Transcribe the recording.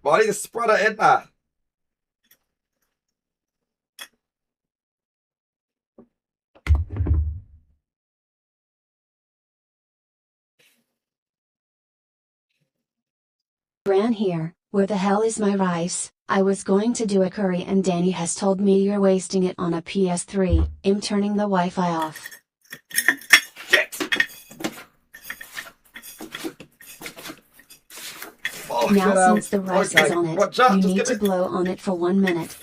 Bỏ đi spreader hết à? Bran here, where the hell is my rice? I was going to do a curry and Danny has told me you're wasting it on a PS3. I'm turning the Wi-Fi off. Oh, Now since the rice is on it, Watch out, you just need get to it. blow on it for 1 minute.